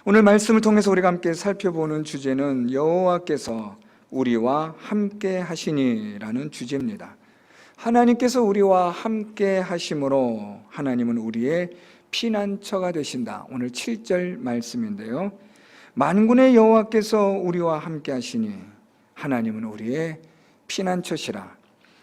오늘 말씀을 통해서 우리가 함께 살펴보는 주제는 여호와께서 우리와 함께 하시니라는 주제입니다. 하나님께서 우리와 함께 하심으로 하나님은 우리의 피난처가 되신다. 오늘 7절 말씀인데요, 만군의 여호와께서 우리와 함께 하시니 하나님은 우리의 피난처시라.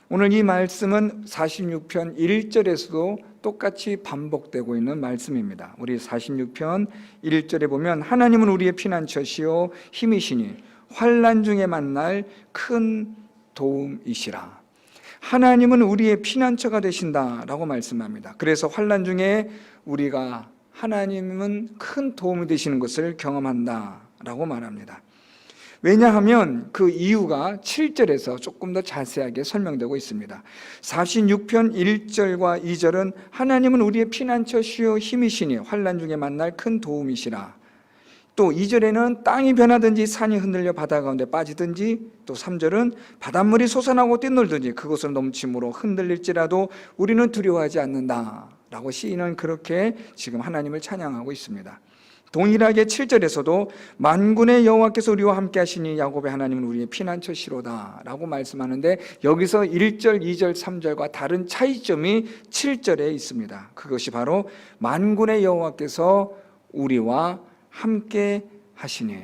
오늘 이 말씀은 46편 1절에서도 똑같이 반복되고 있는 말씀입니다. 우리 46편 1절에 보면 하나님은 우리의 피난처시요 힘이시니 환난 중에 만날 큰 도움이시라. 하나님은 우리의 피난처가 되신다라고 말씀합니다. 그래서 환난 중에 우리가 하나님은 큰 도움이 되시는 것을 경험한다라고 말합니다. 왜냐하면 그 이유가 7절에서 조금 더 자세하게 설명되고 있습니다. 46편 1절과 2절은 하나님은 우리의 피난처시요 힘이시니 환난 중에 만날 큰 도움이시라. 또 2절에는 땅이 변하든지 산이 흔들려 바다 가운데 빠지든지, 또 3절은 바닷물이 솟아나고 뛰놀든지 그것으로 넘침으로 흔들릴지라도 우리는 두려워하지 않는다 라고 시인은 그렇게 지금 하나님을 찬양하고 있습니다. 동일하게 7절에서도 만군의 여호와께서 우리와 함께 하시니 야곱의 하나님은 우리의 피난처시로다 라고 말씀하는데, 여기서 1절, 2절, 3절과 다른 차이점이 7절에 있습니다. 그것이 바로 만군의 여호와께서 우리와 함께 하시니,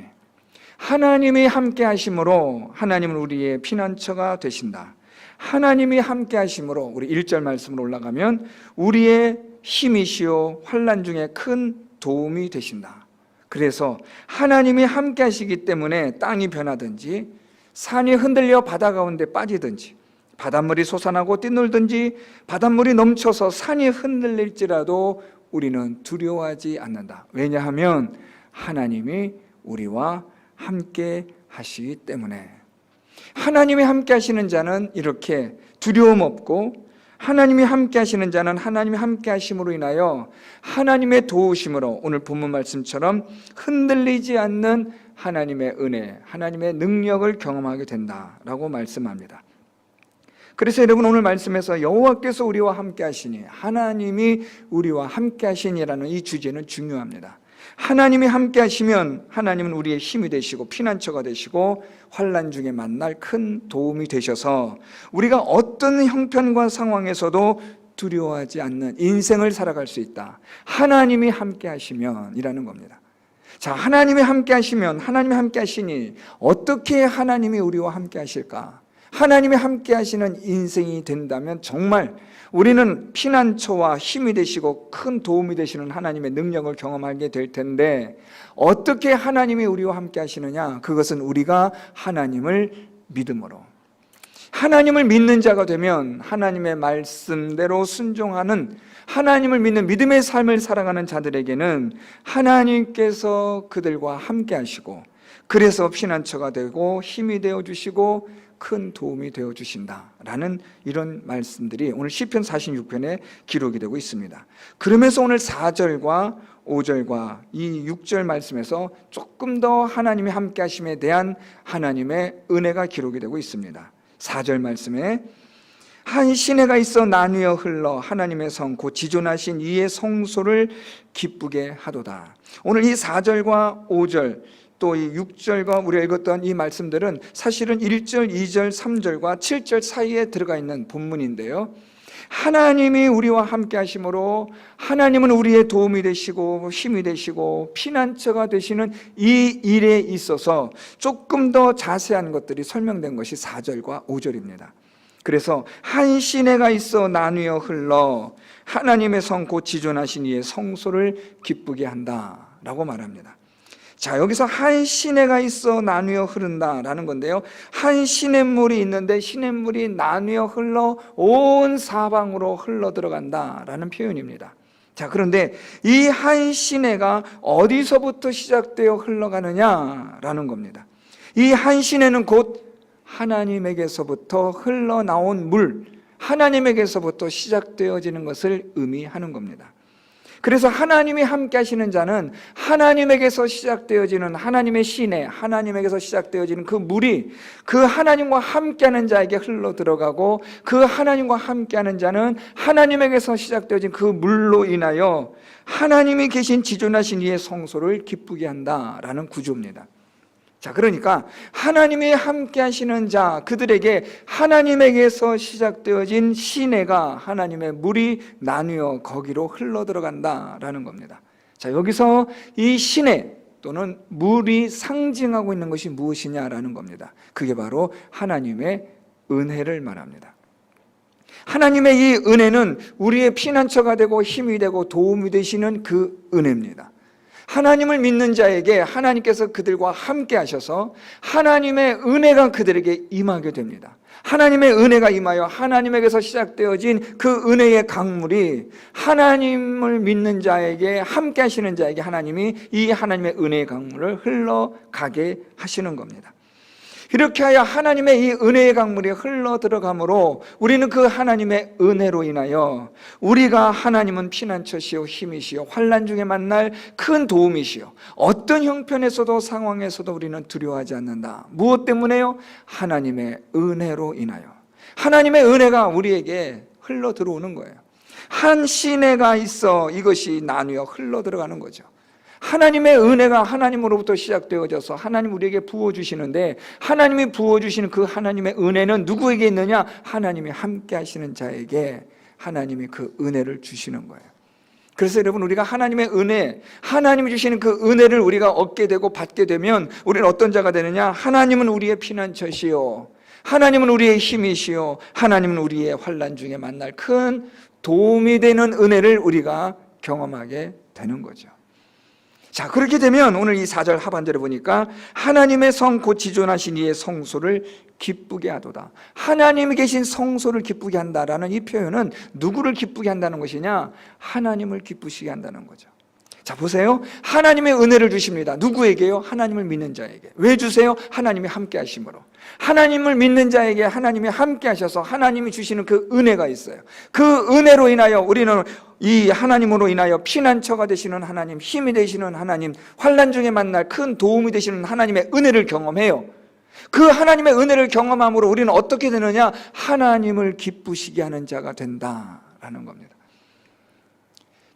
하나님이 함께 하심으로 하나님은 우리의 피난처가 되신다. 하나님이 함께 하심으로, 우리 1절 말씀으로 올라가면 우리의 힘이시요 환난 중에 큰 도움이 되신다. 그래서 하나님이 함께 하시기 때문에 땅이 변하든지 산이 흔들려 바다 가운데 빠지든지 바닷물이 솟아나고 뛰놀든지 바닷물이 넘쳐서 산이 흔들릴지라도 우리는 두려워하지 않는다. 왜냐하면 하나님이 우리와 함께 하시기 때문에. 하나님이 함께 하시는 자는 이렇게 두려움 없고, 하나님이 함께 하시는 자는 하나님이 함께 하심으로 인하여 하나님의 도우심으로 오늘 본문 말씀처럼 흔들리지 않는 하나님의 은혜, 하나님의 능력을 경험하게 된다라고 말씀합니다. 그래서 여러분, 오늘 말씀에서 여호와께서 우리와 함께 하시니, 하나님이 우리와 함께 하시니라는 이 주제는 중요합니다. 하나님이 함께 하시면 하나님은 우리의 힘이 되시고 피난처가 되시고 환난 중에 만날 큰 도움이 되셔서 우리가 어떤 형편과 상황에서도 두려워하지 않는 인생을 살아갈 수 있다. 하나님이 함께 하시면 이라는 겁니다. 자, 하나님이 함께 하시면, 하나님이 함께 하시니 어떻게 하나님이 우리와 함께 하실까? 하나님이 함께 하시는 인생이 된다면 정말 우리는 피난처와 힘이 되시고 큰 도움이 되시는 하나님의 능력을 경험하게 될 텐데, 어떻게 하나님이 우리와 함께 하시느냐? 그것은 우리가 하나님을 믿음으로, 하나님을 믿는 자가 되면 하나님의 말씀대로 순종하는, 하나님을 믿는 믿음의 삶을 살아가는 자들에게는 하나님께서 그들과 함께 하시고, 그래서 피난처가 되고 힘이 되어주시고 큰 도움이 되어주신다라는 이런 말씀들이 오늘 시편 46편에 기록이 되고 있습니다. 그러면서 오늘 4절과 5절과 이 6절 말씀에서 조금 더 하나님이 함께 하심에 대한 하나님의 은혜가 기록이 되고 있습니다. 4절 말씀에 한 시내가 있어 나뉘어 흘러 하나님의 성 곧 지존하신 이의 성소를 기쁘게 하도다. 오늘 이 4절과 5절 또 이 6절과 우리가 읽었던 이 말씀들은 사실은 1절, 2절, 3절과 7절 사이에 들어가 있는 본문인데요, 하나님이 우리와 함께 하심으로 하나님은 우리의 도움이 되시고 힘이 되시고 피난처가 되시는 이 일에 있어서 조금 더 자세한 것들이 설명된 것이 4절과 5절입니다. 그래서 한 시내가 있어 나뉘어 흘러 하나님의 성 곧 지존하신 이의 성소를 기쁘게 한다라고 말합니다. 자, 여기서 한 시내가 있어 나뉘어 흐른다라는 건데요, 한 시냇물이 있는데 시냇물이 나뉘어 흘러 온 사방으로 흘러 들어간다라는 표현입니다. 자, 그런데 이 한 시내가 어디서부터 시작되어 흘러가느냐라는 겁니다. 이 한 시내는 곧 하나님에게서부터 흘러나온 물, 하나님에게서부터 시작되어지는 것을 의미하는 겁니다. 그래서 하나님이 함께 하시는 자는 하나님에게서 시작되어지는 하나님의 시내, 하나님에게서 시작되어지는 그 물이 그 하나님과 함께하는 자에게 흘러 들어가고, 그 하나님과 함께하는 자는 하나님에게서 시작되어진 그 물로 인하여 하나님이 계신 지존하신 이의 성소를 기쁘게 한다라는 구조입니다. 자, 그러니까 하나님이 함께 하시는 자, 그들에게 하나님에게서 시작되어진 시내가, 하나님의 물이 나뉘어 거기로 흘러 들어간다라는 겁니다. 자, 여기서 이 시내 또는 물이 상징하고 있는 것이 무엇이냐라는 겁니다. 그게 바로 하나님의 은혜를 말합니다. 하나님의 이 은혜는 우리의 피난처가 되고 힘이 되고 도움이 되시는 그 은혜입니다. 하나님을 믿는 자에게 하나님께서 그들과 함께 하셔서 하나님의 은혜가 그들에게 임하게 됩니다. 하나님의 은혜가 임하여 하나님에게서 시작되어진 그 은혜의 강물이 하나님을 믿는 자에게, 함께 하시는 자에게 하나님이 이 하나님의 은혜의 강물을 흘러가게 하시는 겁니다. 이렇게 하여 하나님의 이 은혜의 강물이 흘러 들어가므로 우리는 그 하나님의 은혜로 인하여 우리가, 하나님은 피난처시요 힘이시요 환난 중에 만날 큰 도움이시요 어떤 형편에서도 상황에서도 우리는 두려워하지 않는다. 무엇 때문에요? 하나님의 은혜로 인하여. 하나님의 은혜가 우리에게 흘러 들어오는 거예요. 한 시내가 있어 이것이 나뉘어 흘러 들어가는 거죠. 하나님의 은혜가 하나님으로부터 시작되어져서 하나님 우리에게 부어주시는데, 하나님이 부어주시는 그 하나님의 은혜는 누구에게 있느냐? 하나님이 함께 하시는 자에게 하나님이 그 은혜를 주시는 거예요. 그래서 여러분, 우리가 하나님의 은혜, 하나님이 주시는 그 은혜를 우리가 얻게 되고 받게 되면 우리는 어떤 자가 되느냐? 하나님은 우리의 피난처시요, 하나님은 우리의 힘이시요, 하나님은 우리의 환난 중에 만날 큰 도움이 되는 은혜를 우리가 경험하게 되는 거죠. 자, 그렇게 되면 오늘 이 4절 하반절에 보니까 하나님의 성 곧 지존하신 이의 성소를 기쁘게 하도다. 하나님이 계신 성소를 기쁘게 한다라는 이 표현은 누구를 기쁘게 한다는 것이냐? 하나님을 기쁘시게 한다는 거죠. 자, 보세요. 하나님의 은혜를 주십니다. 누구에게요? 하나님을 믿는 자에게. 왜 주세요? 하나님이 함께 하심으로. 하나님을 믿는 자에게 하나님이 함께 하셔서 하나님이 주시는 그 은혜가 있어요. 그 은혜로 인하여 우리는 이 하나님으로 인하여 피난처가 되시는 하나님, 힘이 되시는 하나님, 환난 중에 만날 큰 도움이 되시는 하나님의 은혜를 경험해요. 그 하나님의 은혜를 경험함으로 우리는 어떻게 되느냐? 하나님을 기쁘시게 하는 자가 된다라는 겁니다.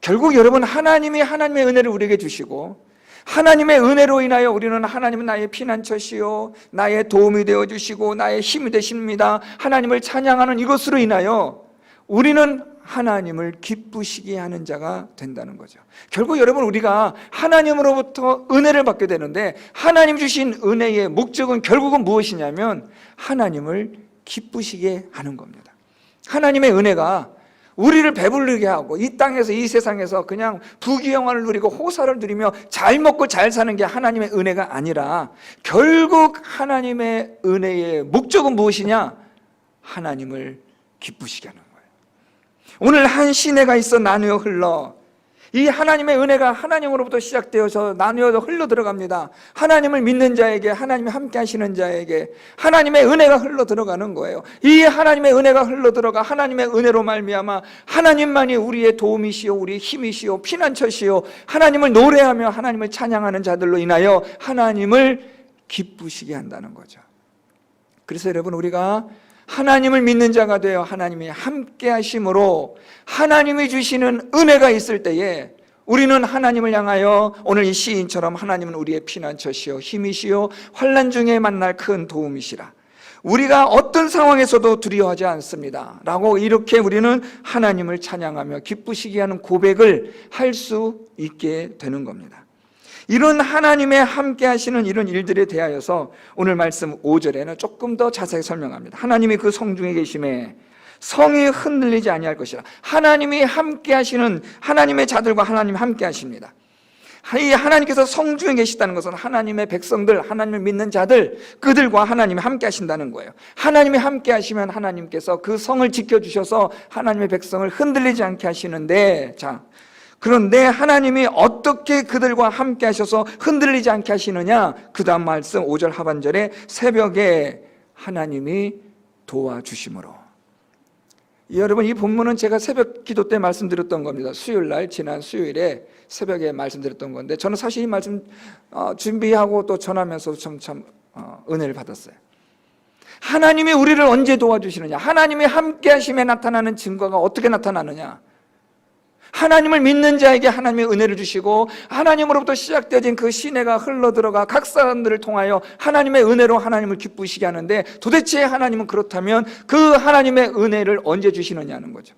결국 여러분, 하나님이 하나님의 은혜를 우리에게 주시고, 하나님의 은혜로 인하여 우리는 하나님은 나의 피난처시요 나의 도움이 되어주시고 나의 힘이 되십니다, 하나님을 찬양하는 이것으로 인하여 우리는 하나님을 기쁘시게 하는 자가 된다는 거죠. 결국 여러분, 우리가 하나님으로부터 은혜를 받게 되는데, 하나님 주신 은혜의 목적은 결국은 무엇이냐면 하나님을 기쁘시게 하는 겁니다. 하나님의 은혜가 우리를 배부르게 하고 이 땅에서, 이 세상에서 그냥 부귀영화를 누리고 호사를 누리며 잘 먹고 잘 사는 게 하나님의 은혜가 아니라, 결국 하나님의 은혜의 목적은 무엇이냐? 하나님을 기쁘시게 하는 거예요. 오늘 한 시내가 있어 나누어 흘러, 이 하나님의 은혜가 하나님으로부터 시작되어서 나누어서 흘러 들어갑니다. 하나님을 믿는 자에게, 하나님이 함께 하시는 자에게 하나님의 은혜가 흘러 들어가는 거예요. 이 하나님의 은혜가 흘러 들어가 하나님의 은혜로 말미암아 하나님만이 우리의 도움이시요 우리의 힘이시요 피난처시요, 하나님을 노래하며 하나님을 찬양하는 자들로 인하여 하나님을 기쁘시게 한다는 거죠. 그래서 여러분, 우리가 하나님을 믿는 자가 되어 하나님이 함께 하심으로 하나님이 주시는 은혜가 있을 때에 우리는 하나님을 향하여 오늘 이 시인처럼 하나님은 우리의 피난처시요 힘이시요 환난 중에 만날 큰 도움이시라, 우리가 어떤 상황에서도 두려워하지 않습니다 라고 이렇게 우리는 하나님을 찬양하며 기쁘시게 하는 고백을 할 수 있게 되는 겁니다. 이런 하나님의 함께 하시는 이런 일들에 대하여서 오늘 말씀 5절에는 조금 더 자세히 설명합니다. 하나님이 그 성중에 계심에 성이 흔들리지 아니할 것이라. 하나님이 함께 하시는, 하나님의 자들과 하나님 함께 하십니다. 이 하나님께서 성중에 계시다는 것은 하나님의 백성들, 하나님을 믿는 자들, 그들과 하나님이 함께 하신다는 거예요. 하나님이 함께 하시면 하나님께서 그 성을 지켜주셔서 하나님의 백성을 흔들리지 않게 하시는데, 자, 그런데 하나님이 어떻게 그들과 함께 하셔서 흔들리지 않게 하시느냐? 그 다음 말씀 5절 하반절에 새벽에 하나님이 도와주심으로. 여러분, 이 본문은 제가 새벽 기도 때 말씀드렸던 겁니다. 수요일 날, 지난 수요일에 새벽에 말씀드렸던 건데, 저는 사실 이 말씀 준비하고 또 전하면서 참 은혜를 받았어요. 하나님이 우리를 언제 도와주시느냐, 하나님이 함께 하심에 나타나는 증거가 어떻게 나타나느냐, 하나님을 믿는 자에게 하나님의 은혜를 주시고, 하나님으로부터 시작되어진 그 시내가 흘러들어가 각 사람들을 통하여 하나님의 은혜로 하나님을 기쁘시게 하는데, 도대체 하나님은 그렇다면 그 하나님의 은혜를 언제 주시느냐는 거죠.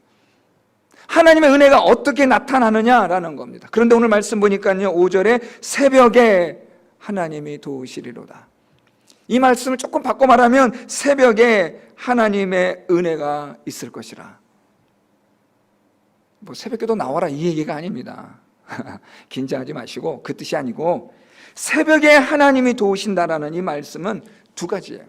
하나님의 은혜가 어떻게 나타나느냐라는 겁니다. 그런데 오늘 말씀 보니까요, 5절에 새벽에 하나님이 도우시리로다. 이 말씀을 조금 바꿔 말하면 새벽에 하나님의 은혜가 있을 것이라. 뭐 새벽에도 나와라 이 얘기가 아닙니다. 긴장하지 마시고, 그 뜻이 아니고, 새벽에 하나님이 도우신다라는 이 말씀은 두 가지예요.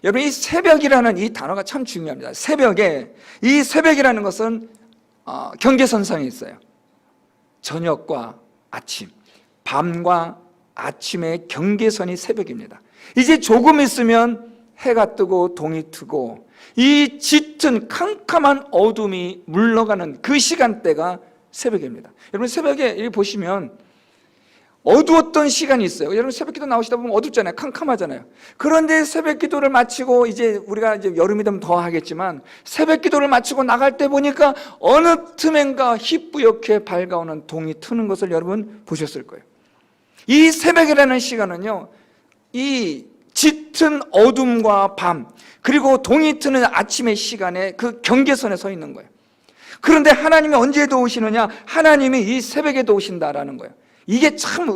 여러분, 이 새벽이라는 이 단어가 참 중요합니다. 새벽에, 이 새벽이라는 것은 경계선상에 있어요. 저녁과 아침, 밤과 아침의 경계선이 새벽입니다. 이제 조금 있으면 해가 뜨고 동이 트고 이 짙은 캄캄한 어둠이 물러가는 그 시간대가 새벽입니다. 여러분, 새벽에 여기 보시면 어두웠던 시간이 있어요. 여러분, 새벽기도 나오시다 보면 어둡잖아요. 캄캄하잖아요. 그런데 새벽기도를 마치고, 이제 우리가 이제 여름이 되면 더 하겠지만, 새벽기도를 마치고 나갈 때 보니까 어느 틈엔가 희뿌옇게 밝아오는 동이 트는 것을 여러분 보셨을 거예요. 이 새벽이라는 시간은요, 이 짙은 어둠과 밤, 그리고 동이 트는 아침의 시간에 그 경계선에 서 있는 거예요. 그런데 하나님이 언제 도우시느냐? 하나님이 이 새벽에 도우신다라는 거예요. 이게 참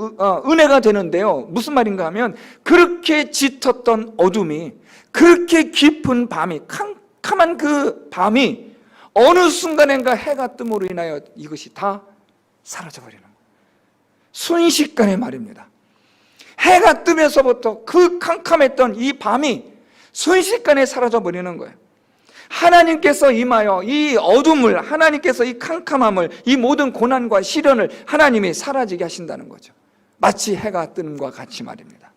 은혜가 되는데요, 무슨 말인가 하면, 그렇게 짙었던 어둠이, 그렇게 깊은 밤이, 캄캄한 그 밤이 어느 순간인가 해가 뜸으로 인하여 이것이 다 사라져버리는 거예요. 순식간의 말입니다. 해가 뜨면서부터 그 캄캄했던 이 밤이 순식간에 사라져버리는 거예요. 하나님께서 임하여 이 어둠을, 하나님께서 이 캄캄함을, 이 모든 고난과 시련을 하나님이 사라지게 하신다는 거죠. 마치 해가 뜨는과 같이 말입니다.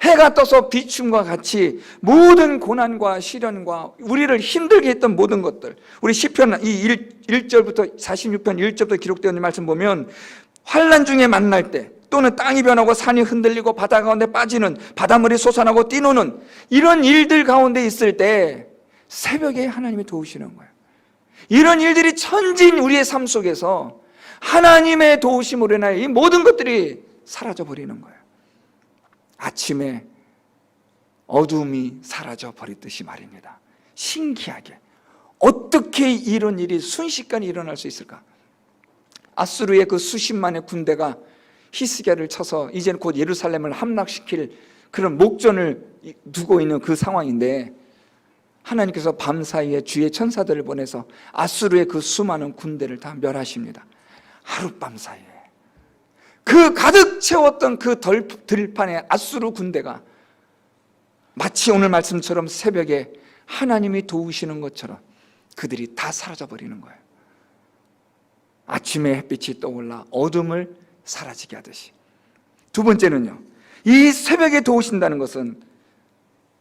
해가 떠서 비춤과 같이 모든 고난과 시련과 우리를 힘들게 했던 모든 것들, 우리 시편 이 1절부터 46편 1절부터 기록되어 있는 말씀 보면, 환난 중에 만날 때, 또는 땅이 변하고 산이 흔들리고 바다 가운데 빠지는, 바닷물이 솟아나고 뛰노는 이런 일들 가운데 있을 때 새벽에 하나님이 도우시는 거예요. 이런 일들이 천진 우리의 삶 속에서 하나님의 도우심으로 인하여 이 모든 것들이 사라져 버리는 거예요. 아침에 어둠이 사라져 버리듯이 말입니다. 신기하게 어떻게 이런 일이 순식간에 일어날 수 있을까? 아수르의 그 수십만의 군대가 히스기야를 쳐서 이제는 곧 예루살렘을 함락시킬 그런 목전을 두고 있는 그 상황인데, 하나님께서 밤사이에 주의 천사들을 보내서 아수르의 그 수많은 군대를 다 멸하십니다. 하룻밤 사이에 그 가득 채웠던 그 들판의 아수르 군대가 마치 오늘 말씀처럼 새벽에 하나님이 도우시는 것처럼 그들이 다 사라져 버리는 거예요. 아침에 햇빛이 떠올라 어둠을 사라지게 하듯이. 두 번째는요, 이 새벽에 도우신다는 것은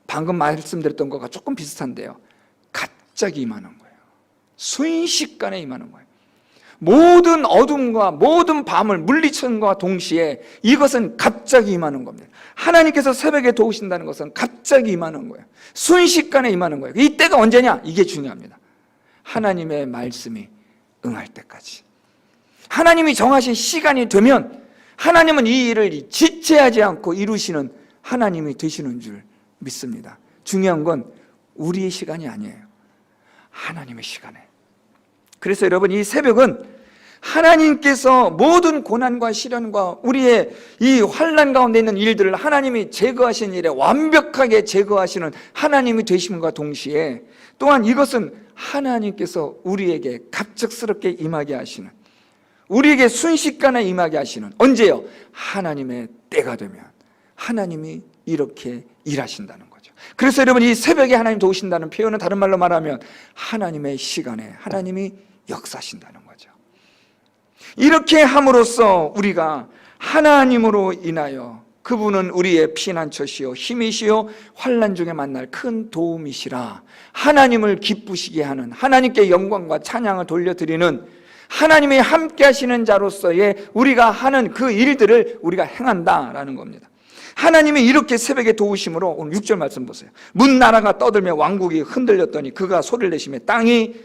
방금 말씀드렸던 것과 조금 비슷한데요, 갑자기 임하는 거예요. 순식간에 임하는 거예요. 모든 어둠과 모든 밤을 물리치는것과 동시에 이것은 갑자기 임하는 겁니다. 하나님께서 새벽에 도우신다는 것은 갑자기 임하는 거예요. 순식간에 임하는 거예요. 이 때가 언제냐? 이게 중요합니다. 하나님의 말씀이 응할 때까지. 하나님이 정하신 시간이 되면 하나님은 이 일을 지체하지 않고 이루시는 하나님이 되시는 줄 믿습니다. 중요한 건 우리의 시간이 아니에요. 하나님의 시간에. 그래서 여러분, 이 새벽은 하나님께서 모든 고난과 시련과 우리의 이 환난 가운데 있는 일들을 하나님이 제거하신 일에 완벽하게 제거하시는 하나님이 되심과 동시에, 또한 이것은 하나님께서 우리에게 갑작스럽게 임하게 하시는, 우리에게 순식간에 임하게 하시는, 언제요? 하나님의 때가 되면 하나님이 이렇게 일하신다는 거죠. 그래서 여러분, 이 새벽에 하나님 도우신다는 표현은 다른 말로 말하면 하나님의 시간에 하나님이 역사하신다는 거죠. 이렇게 함으로써 우리가 하나님으로 인하여 그분은 우리의 피난처시요 힘이시요 환난 중에 만날 큰 도움이시라. 하나님을 기쁘시게 하는, 하나님께 영광과 찬양을 돌려드리는, 하나님이 함께 하시는 자로서의 우리가 하는 그 일들을 우리가 행한다라는 겁니다. 하나님이 이렇게 새벽에 도우심으로, 오늘 6절 말씀 보세요. 문 나라가 떠들며 왕국이 흔들렸더니 그가 소리를 내시며 땅이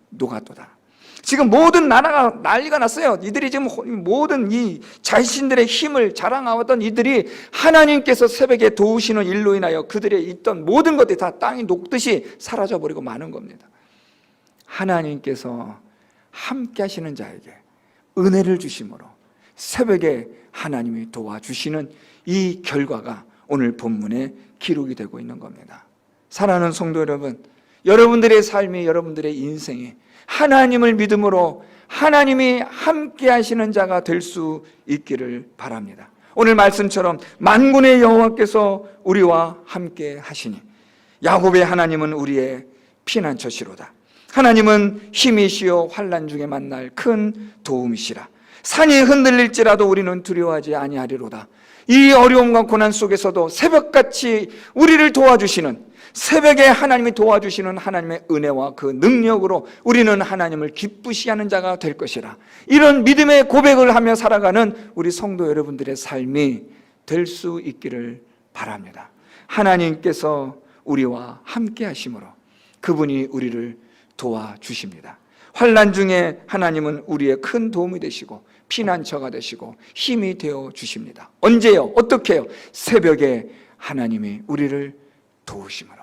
녹았도다. 지금 모든 나라가 난리가 났어요. 이들이 지금 모든 이 자신들의 힘을 자랑하던 이들이 하나님께서 새벽에 도우시는 일로 인하여 그들의 있던 모든 것들이 다 땅이 녹듯이 사라져버리고 마는 겁니다. 하나님께서 함께 하시는 자에게 은혜를 주심으로 새벽에 하나님이 도와주시는 이 결과가 오늘 본문에 기록이 되고 있는 겁니다. 사랑하는 성도 여러분, 여러분들의 삶이, 여러분들의 인생이 하나님을 믿음으로 하나님이 함께 하시는 자가 될 수 있기를 바랍니다. 오늘 말씀처럼 만군의 여호와께서 우리와 함께 하시니 야곱의 하나님은 우리의 피난처시로다. 하나님은 힘이시요 환난 중에 만날 큰 도움이시라. 산이 흔들릴지라도 우리는 두려워하지 아니하리로다. 이 어려움과 고난 속에서도 새벽같이 우리를 도와주시는, 새벽에 하나님이 도와주시는 하나님의 은혜와 그 능력으로 우리는 하나님을 기쁘시게 하는 자가 될 것이라. 이런 믿음의 고백을 하며 살아가는 우리 성도 여러분들의 삶이 될 수 있기를 바랍니다. 하나님께서 우리와 함께 하심으로 그분이 우리를 도와주십니다. 환난 중에 하나님은 우리의 큰 도움이 되시고 피난처가 되시고 힘이 되어 주십니다. 언제요? 어떻게요? 새벽에 하나님이 우리를 도우심으로.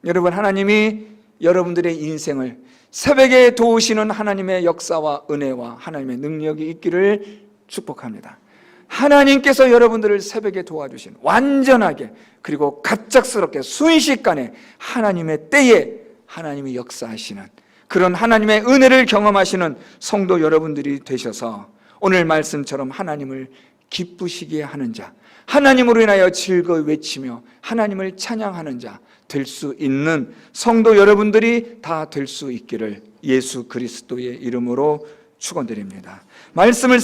여러분, 하나님이 여러분들의 인생을 새벽에 도우시는 하나님의 역사와 은혜와 하나님의 능력이 있기를 축복합니다. 하나님께서 여러분들을 새벽에 도와주신, 완전하게 그리고 갑작스럽게 순식간에 하나님의 때에 하나님이 역사하시는 그런 하나님의 은혜를 경험하시는 성도 여러분들이 되셔서 오늘 말씀처럼 하나님을 기쁘시게 하는 자, 하나님으로 인하여 즐거이 외치며 하나님을 찬양하는 자 될 수 있는 성도 여러분들이 다 될 수 있기를 예수 그리스도의 이름으로 축원드립니다. 말씀을